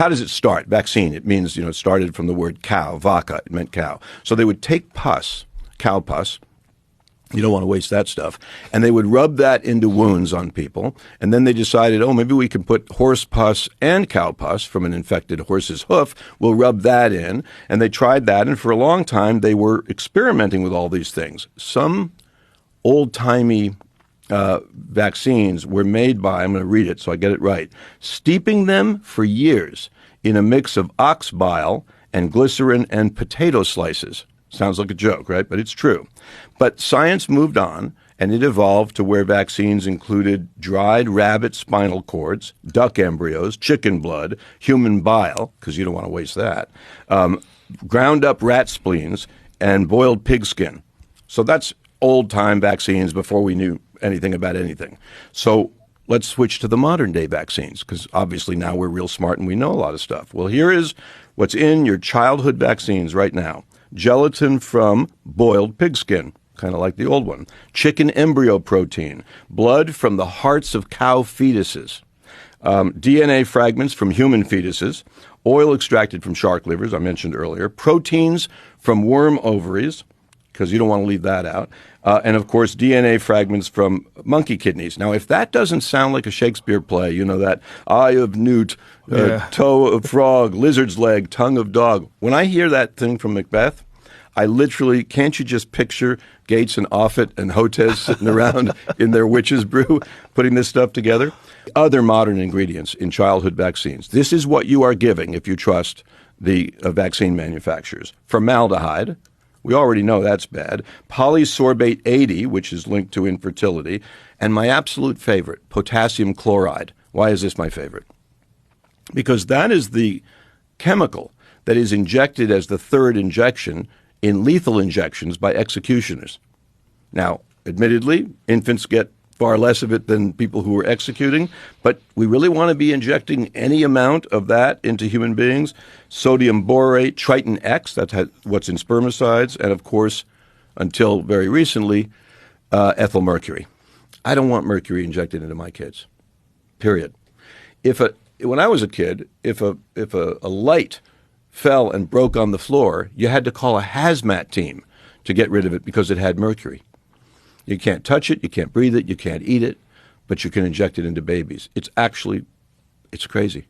How does it start? Vaccine. It means, it started from the word cow, vaca. It meant cow. So they would take pus, cow pus. You don't want to waste that stuff. And they would rub that into wounds on people. And then they decided, maybe we can put horse pus and cow pus from an infected horse's hoof. We'll rub that in. And they tried that. And for a long time, they were experimenting with all these things. Some old-timey vaccines were made by, I'm going to read it so I get it right, steeping them for years in a mix of ox bile and glycerin and potato slices. Sounds like a joke, right? But it's true. But science moved on, and it evolved to where vaccines included dried rabbit spinal cords, duck embryos, chicken blood, human bile, because you don't want to waste that, ground up rat spleens, and boiled pig skin. So that's old-time vaccines before we knew anything about anything. So let's switch to the modern-day vaccines, because obviously now we're real smart and we know a lot of stuff. Well, here is what's in your childhood vaccines right now. Gelatin from boiled pig skin, kind of like the old one. Chicken embryo protein. Blood from the hearts of cow fetuses. DNA fragments from human fetuses. Oil extracted from shark livers, I mentioned earlier. Proteins from worm ovaries, because you don't want to leave that out. And, of course, DNA fragments from monkey kidneys. Now, if that doesn't sound like a Shakespeare play, that eye of newt, toe of frog, lizard's leg, tongue of dog. When I hear that thing from Macbeth, I literally, can't you just picture Gates and Offit and Hotez sitting around in their witch's brew putting this stuff together? Other modern ingredients in childhood vaccines. This is what you are giving if you trust the vaccine manufacturers. Formaldehyde. We already know that's bad. Polysorbate 80, which is linked to infertility. And my absolute favorite, potassium chloride. Why is this my favorite? Because that is the chemical that is injected as the third injection in lethal injections by executioners. Now, admittedly, infants get far less of it than people who are executing, but we really want to be injecting any amount of that into human beings. Sodium borate, Triton X, that's what's in spermicides, and of course, until very recently, ethyl mercury. I don't want mercury injected into my kids, period. When I was a kid, if a light fell and broke on the floor, you had to call a hazmat team to get rid of it because it had mercury. You can't touch it, you can't breathe it, you can't eat it, but you can inject it into babies. It's crazy.